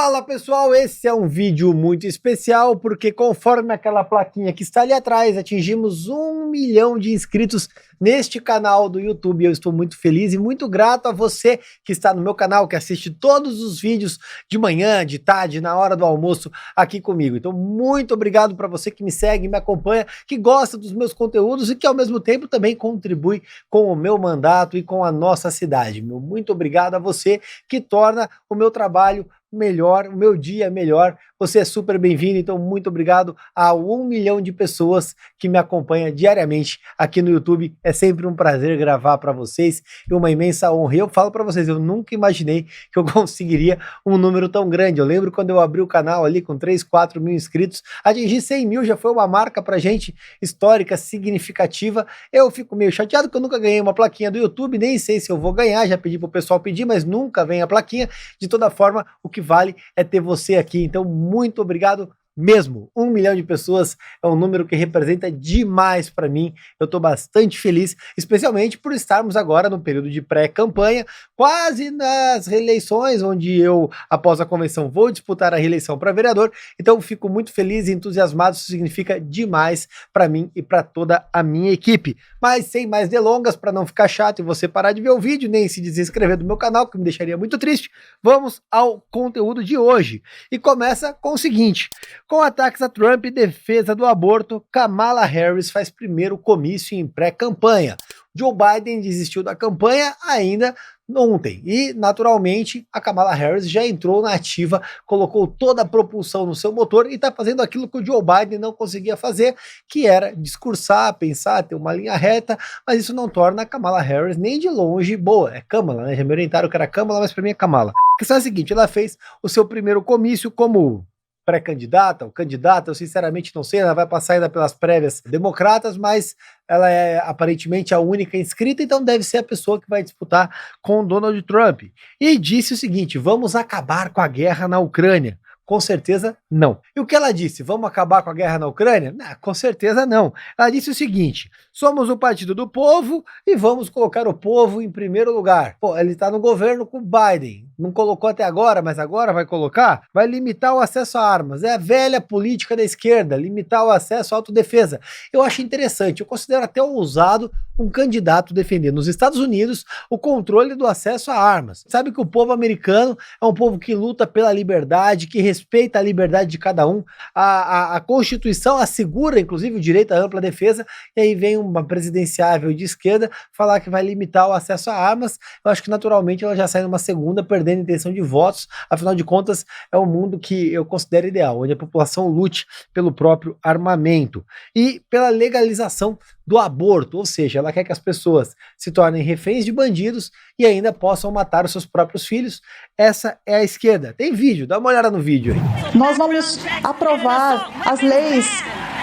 Fala pessoal, esse é um vídeo muito especial porque conforme aquela plaquinha que está ali atrás, atingimos 1 milhão de inscritos neste canal do YouTube. Eu estou muito feliz e muito grato a você que está no meu canal, que assiste todos os vídeos de manhã, de tarde, na hora do almoço aqui comigo. Então muito obrigado para você que me segue, me acompanha, que gosta dos meus conteúdos e que ao mesmo tempo também contribui com o meu mandato e com a nossa cidade. Muito obrigado a você que torna o meu trabalho melhor, o meu dia melhor. Você é super bem-vindo, então muito obrigado a 1 milhão de pessoas que me acompanham diariamente aqui no YouTube. É sempre um prazer gravar para vocês e uma imensa honra. E eu falo para vocês, eu nunca imaginei que eu conseguiria um número tão grande. Eu lembro quando eu abri o canal ali com 3, 4 mil inscritos, atingir 100 mil já foi uma marca pra gente histórica, significativa. Eu fico meio chateado que eu nunca ganhei uma plaquinha do YouTube, nem sei se eu vou ganhar, já pedi pro pessoal pedir, mas nunca vem a plaquinha. De toda forma, o que vale é ter você aqui, então muito obrigado mesmo. 1 milhão de pessoas é um número que representa demais para mim. Eu estou bastante feliz, especialmente por estarmos agora no período de pré-campanha, quase nas reeleições, onde eu, após a convenção, vou disputar a reeleição para vereador. Então fico muito feliz e entusiasmado, isso significa demais para mim e para toda a minha equipe. Mas sem mais delongas, para não ficar chato e você parar de ver o vídeo, nem se desinscrever do meu canal, que me deixaria muito triste, vamos ao conteúdo de hoje. E começa com o seguinte: com ataques a Trump e defesa do aborto, Kamala Harris faz primeiro comício em pré-campanha. Joe Biden desistiu da campanha ainda ontem e, naturalmente, a Kamala Harris já entrou na ativa, colocou toda a propulsão no seu motor e está fazendo aquilo que o Joe Biden não conseguia fazer, que era discursar, pensar, ter uma linha reta, mas isso não torna a Kamala Harris nem de longe boa. É Kamala, né? Já me orientaram que era Kamala, mas para mim é Kamala. A questão é a seguinte: ela fez o seu primeiro comício como pré-candidata ou candidata, eu sinceramente não sei, ela vai passar ainda pelas prévias democratas, mas ela é aparentemente a única inscrita, então deve ser a pessoa que vai disputar com Donald Trump. E disse o seguinte: vamos acabar com a guerra na Ucrânia. Com certeza não. E o que ela disse? Vamos acabar com a guerra na Ucrânia? Não, com certeza não. Ela disse o seguinte: somos o partido do povo e vamos colocar o povo em primeiro lugar. Pô, ele está no governo com Biden, não colocou até agora, mas agora vai colocar? Vai limitar o acesso a armas. É a velha política da esquerda, limitar o acesso à autodefesa. Eu acho interessante, eu considero até ousado um candidato defender nos Estados Unidos o controle do acesso a armas. Sabe que o povo americano é um povo que luta pela liberdade, que respeita a liberdade de cada um. A Constituição assegura, inclusive, o direito à ampla defesa, e aí vem uma presidenciável de esquerda falar que vai limitar o acesso a armas. Eu acho que naturalmente ela já sai numa segunda, perdendo a intenção de votos. Afinal de contas, é um mundo que eu considero ideal, onde a população lute pelo próprio armamento e pela legalização do aborto, ou seja, ela quer que as pessoas se tornem reféns de bandidos e ainda possam matar os seus próprios filhos. Essa é a esquerda. Tem vídeo, dá uma olhada no vídeo aí. Nós vamos aprovar as leis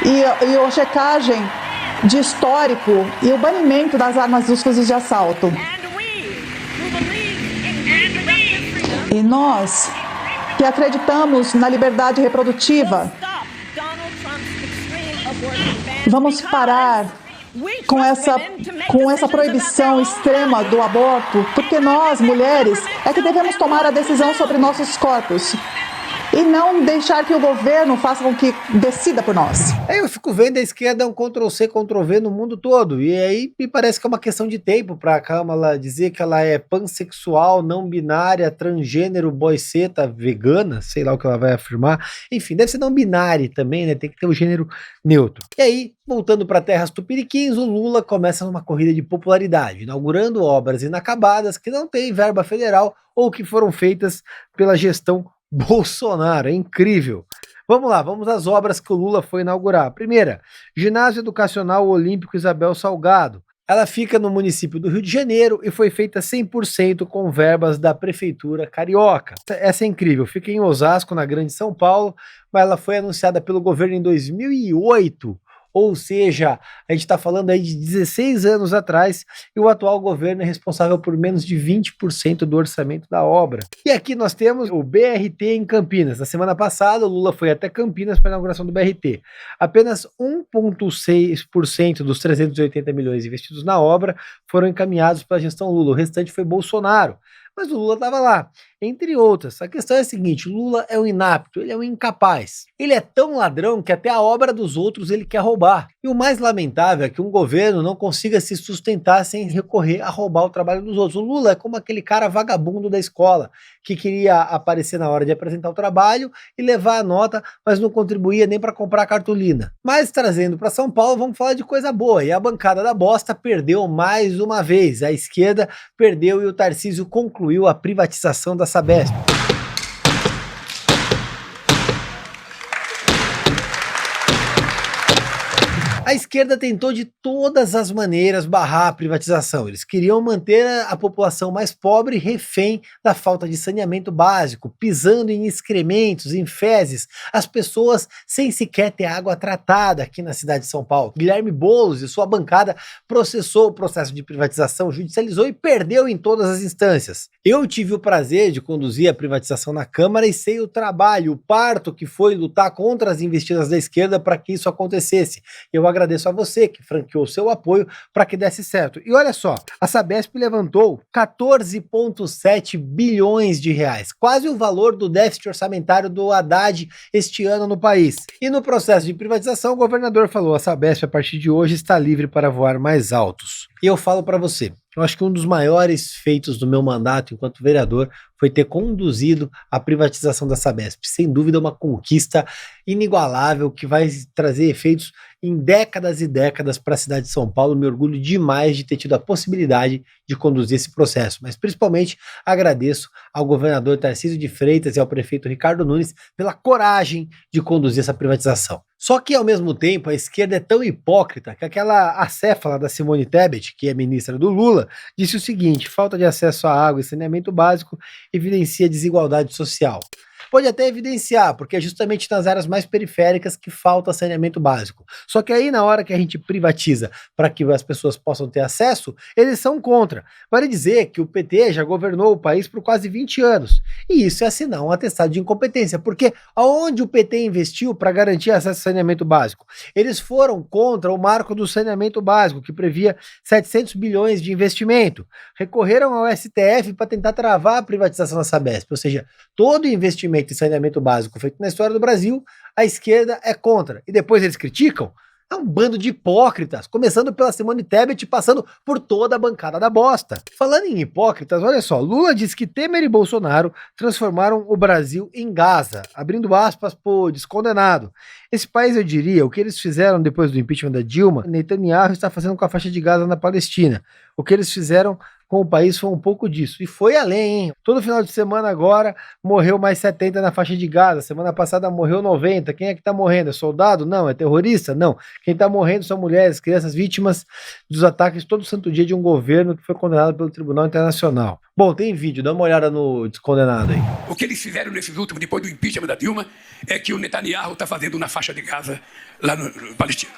e a checagem de histórico e o banimento das armas dos fuzis de assalto. E nós, que acreditamos na liberdade reprodutiva, vamos parar com essa proibição extrema do aborto, porque nós, mulheres, é que devemos tomar a decisão sobre nossos corpos e não deixar que o governo faça com que decida por nós. Eu fico vendo a esquerda um Ctrl-C, Ctrl-V no mundo todo, e aí me parece que é uma questão de tempo para a Kamala dizer que ela é pansexual, não binária, transgênero, boiceta, vegana, sei lá o que ela vai afirmar. Enfim, deve ser não binária também, né? Tem que ter o gênero neutro. E aí, voltando para terras tupiniquins, o Lula começa numa corrida de popularidade, inaugurando obras inacabadas que não têm verba federal ou que foram feitas pela gestão Bolsonaro. É incrível. Vamos lá, vamos às obras que o Lula foi inaugurar. Primeira, Ginásio Educacional Olímpico Isabel Salgado. Ela fica no município do Rio de Janeiro e foi feita 100% com verbas da Prefeitura Carioca. Essa é incrível, fica em Osasco, na Grande São Paulo, mas ela foi anunciada pelo governo em 2008. Ou seja, a gente está falando aí de 16 anos atrás e o atual governo é responsável por menos de 20% do orçamento da obra. E aqui nós temos o BRT em Campinas. Na semana passada, o Lula foi até Campinas para a inauguração do BRT. Apenas 1,6% dos 380 milhões investidos na obra foram encaminhados pela gestão Lula. O restante foi Bolsonaro. Mas o Lula estava lá. entre outras. A questão é a seguinte: Lula é um inapto, ele é um incapaz. Ele é tão ladrão que até a obra dos outros ele quer roubar. E o mais lamentável é que um governo não consiga se sustentar sem recorrer a roubar o trabalho dos outros. O Lula é como aquele cara vagabundo da escola que queria aparecer na hora de apresentar o trabalho e levar a nota, mas não contribuía nem para comprar a cartolina. Mas trazendo para São Paulo, vamos falar de coisa boa. E a bancada da bosta perdeu mais uma vez. A esquerda perdeu e o Tarcísio concluiu a privatização da Sabesp. A esquerda tentou de todas as maneiras barrar a privatização. Eles queriam manter a população mais pobre refém da falta de saneamento básico, pisando em excrementos, em fezes, as pessoas sem sequer ter água tratada aqui na cidade de São Paulo. Guilherme Boulos e sua bancada processou o processo de privatização, judicializou e perdeu em todas as instâncias. Eu tive o prazer de conduzir a privatização na Câmara e sei o trabalho, o parto que foi lutar contra as investidas da esquerda para que isso acontecesse. Eu agradeço a você que franqueou seu apoio para que desse certo. E olha só, a Sabesp levantou 14,7 bilhões de reais, quase o valor do déficit orçamentário do Haddad este ano no país. E no processo de privatização, o governador falou: a Sabesp a partir de hoje está livre para voar mais altos. E eu falo para você, eu acho que um dos maiores feitos do meu mandato enquanto vereador foi ter conduzido a privatização da Sabesp. Sem dúvida, uma conquista inigualável que vai trazer efeitos em décadas e décadas para a cidade de São Paulo. Me orgulho demais de ter tido a possibilidade de conduzir esse processo, mas principalmente agradeço ao governador Tarcísio de Freitas e ao prefeito Ricardo Nunes pela coragem de conduzir essa privatização. Só que, ao mesmo tempo, a esquerda é tão hipócrita que aquela acéfala da Simone Tebet, que é ministra do Lula, disse o seguinte: falta de acesso à água e saneamento básico evidencia desigualdade social. Pode até evidenciar, porque é justamente nas áreas mais periféricas que falta saneamento básico. Só que aí, na hora que a gente privatiza para que as pessoas possam ter acesso, eles são contra. Vale dizer que o PT já governou o país por quase 20 anos. E isso é assinar um atestado de incompetência, porque aonde o PT investiu para garantir acesso ao saneamento básico? Eles foram contra o marco do saneamento básico, que previa 700 bilhões de investimento. Recorreram ao STF para tentar travar a privatização da Sabesp, ou seja, todo investimento em saneamento básico feito na história do Brasil, a esquerda é contra. E depois eles criticam? É um bando de hipócritas, começando pela Simone Tebet e passando por toda a bancada da bosta. Falando em hipócritas, olha só, Lula diz que Temer e Bolsonaro transformaram o Brasil em Gaza, abrindo aspas pro descondenado. Esse país, eu diria, o que eles fizeram depois do impeachment da Dilma, Netanyahu está fazendo com a faixa de Gaza na Palestina. O que eles fizeram com o país foi um pouco disso. E foi além, hein? Todo final de semana agora morreu mais 70 na faixa de Gaza. Semana passada morreu 90. Quem é que tá morrendo? É soldado? Não. É terrorista? Não. Quem tá morrendo são mulheres, crianças, vítimas dos ataques todo santo dia de um governo que foi condenado pelo Tribunal Internacional. Bom, tem vídeo, dá uma olhada no descondenado aí. O que eles fizeram nesses últimos, depois do impeachment da Dilma, é que o Netanyahu está fazendo na faixa de Gaza, lá no Palestina.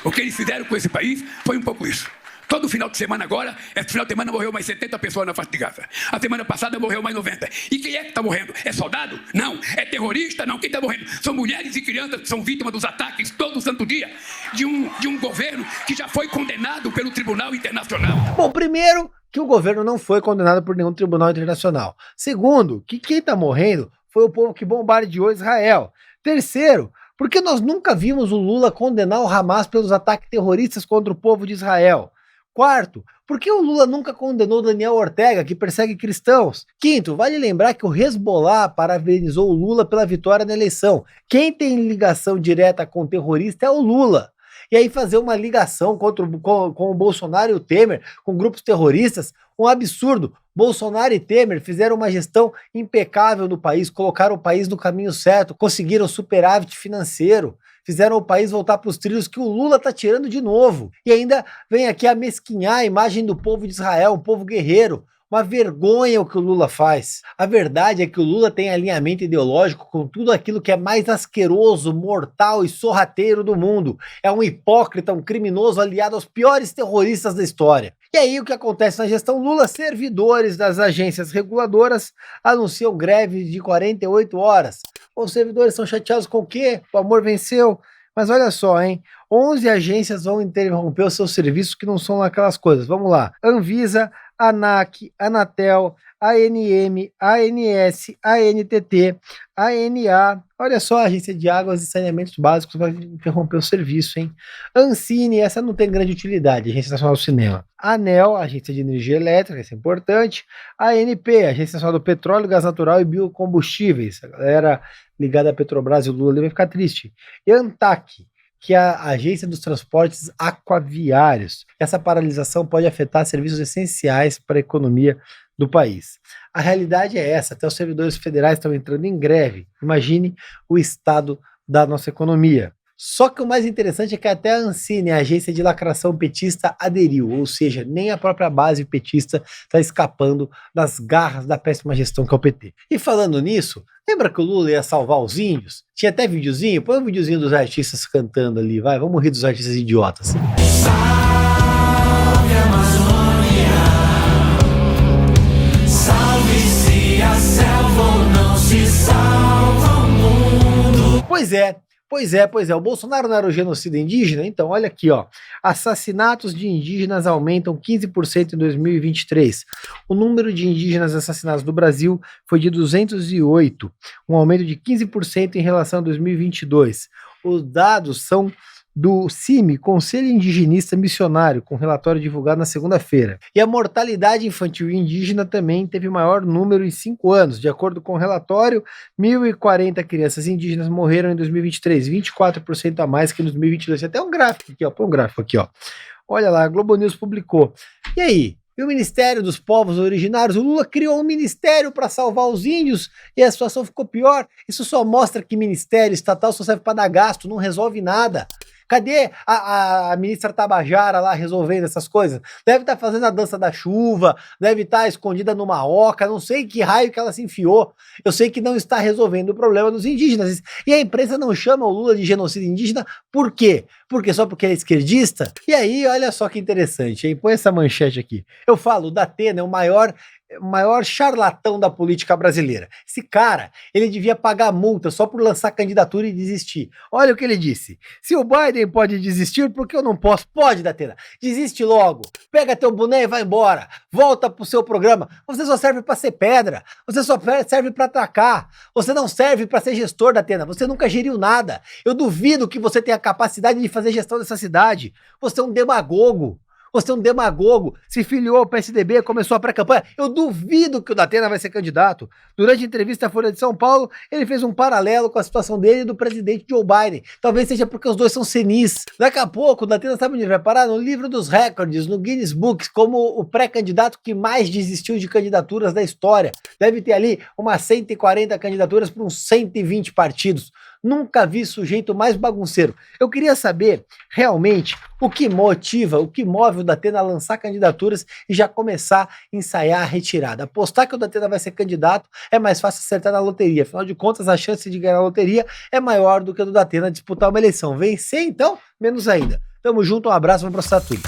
O que eles fizeram com esse país foi um pouco isso. Todo final de semana agora, esse final de semana morreu mais 70 pessoas na faixa de Gaza. A semana passada morreu mais 90. E quem é que está morrendo? É soldado? Não. É terrorista? Não. Quem está morrendo? São mulheres e crianças que são vítimas dos ataques todo santo dia de um governo que já foi condenado pelo Tribunal Internacional. Bom, primeiro, que o governo não foi condenado por nenhum tribunal internacional. Segundo, que quem está morrendo foi o povo que bombardeou Israel. Terceiro, porque nós nunca vimos o Lula condenar o Hamas pelos ataques terroristas contra o povo de Israel. Quarto, por que o Lula nunca condenou Daniel Ortega, que persegue cristãos? Quinto, vale lembrar que o Hezbollah parabenizou o Lula pela vitória na eleição. Quem tem ligação direta com o terrorista é o Lula. E aí fazer uma ligação com o Bolsonaro e o Temer, com grupos terroristas, um absurdo. Bolsonaro e Temer fizeram uma gestão impecável no país, colocaram o país no caminho certo, conseguiram superávit financeiro, fizeram o país voltar para os trilhos que o Lula tá tirando de novo. E ainda vem aqui amesquinhar a imagem do povo de Israel, um povo guerreiro. Uma vergonha o que o Lula faz. A verdade é que o Lula tem alinhamento ideológico com tudo aquilo que é mais asqueroso, mortal e sorrateiro do mundo. É um hipócrita, um criminoso aliado aos piores terroristas da história. E aí o que acontece na gestão Lula? Servidores das agências reguladoras anunciam greve de 48 horas. Os servidores estão chateados com o quê? O amor venceu. Mas olha só, hein? 11 agências vão interromper os seus serviços que não são aquelas coisas. Vamos lá. Anvisa, ANAC, Anatel, ANM, ANS, ANTT, ANA, olha só, Agência de Águas e Saneamentos Básicos vai interromper o serviço, hein? Ancine, essa não tem grande utilidade, Agência Nacional do Cinema. ANEEL, Agência de Energia Elétrica, isso é importante. ANP, Agência Nacional do Petróleo, Gás Natural e Biocombustíveis, a galera ligada à Petrobras e o Lula ali vai ficar triste. E ANTAC, que é a Agência dos Transportes Aquaviários. Essa paralisação pode afetar serviços essenciais para a economia do país. A realidade é essa, até os servidores federais estão entrando em greve. Imagine o estado da nossa economia. Só que o mais interessante é que até a Ancine, a agência de lacração petista, aderiu, ou seja, nem a própria base petista está escapando das garras da péssima gestão que é o PT. E falando nisso, lembra que o Lula ia salvar os índios? Tinha até videozinho? Põe um videozinho dos artistas cantando ali, vai, vamos rir dos artistas idiotas. Salve a Amazônia, salve-se a selva ou não se salva o mundo. Pois é, o Bolsonaro não era o genocida indígena? Então, olha aqui, ó, assassinatos de indígenas aumentam 15% em 2023. O número de indígenas assassinados no Brasil foi de 208, um aumento de 15% em relação a 2022. Os dados são do CIMI, Conselho Indigenista Missionário, com relatório divulgado na segunda-feira. E a mortalidade infantil indígena também teve maior número em 5 anos. De acordo com o relatório, 1.040 crianças indígenas morreram em 2023, 24% a mais que em 2022. Tem até um gráfico aqui, ó. Põe um gráfico aqui, ó. Olha lá, a Globo News publicou. E aí? E o Ministério dos Povos Originários? O Lula criou um ministério para salvar os índios e a situação ficou pior. Isso só mostra que ministério estatal só serve para dar gasto, não resolve nada. Cadê a ministra Tabajara lá resolvendo essas coisas? Deve estar fazendo a dança da chuva, deve estar escondida numa oca, não sei que raio que ela se enfiou. Eu sei que não está resolvendo o problema dos indígenas. E a imprensa não chama o Lula de genocida indígena, por quê? Porque só porque ele é esquerdista? E aí, olha só que interessante, hein? Põe essa manchete aqui. Eu falo, o Datena é o maior charlatão da política brasileira. Esse cara, ele devia pagar multa só por lançar candidatura e desistir. Olha o que ele disse. Se o Biden pode desistir, por que eu não posso? Pode, Datena. Desiste logo. Pega teu boné e vai embora. Volta pro seu programa. Você só serve para ser pedra. Você só serve para atracar. Você não serve para ser gestor, Datena. Você nunca geriu nada. Eu duvido que você tenha a capacidade de fazer gestão dessa cidade. Você é um demagogo. Você é um demagogo, se filiou ao PSDB, começou a pré-campanha. Eu duvido que o Datena vai ser candidato. Durante a entrevista à Folha de São Paulo, ele fez um paralelo com a situação dele e do presidente Joe Biden. Talvez seja porque os dois são senis. Daqui a pouco, o Datena sabe onde ele vai parar? No livro dos recordes, no Guinness Books, como o pré-candidato que mais desistiu de candidaturas da história. Deve ter ali umas 140 candidaturas para uns 120 partidos. Nunca vi sujeito mais bagunceiro. Eu queria saber, realmente, o que motiva, o que move o Datena a lançar candidaturas e já começar a ensaiar a retirada. Apostar que o Datena vai ser candidato é mais fácil acertar na loteria. Afinal de contas, a chance de ganhar a loteria é maior do que a do Datena disputar uma eleição. Vencer, então, menos ainda. Tamo junto, um abraço, vamos processar tudo.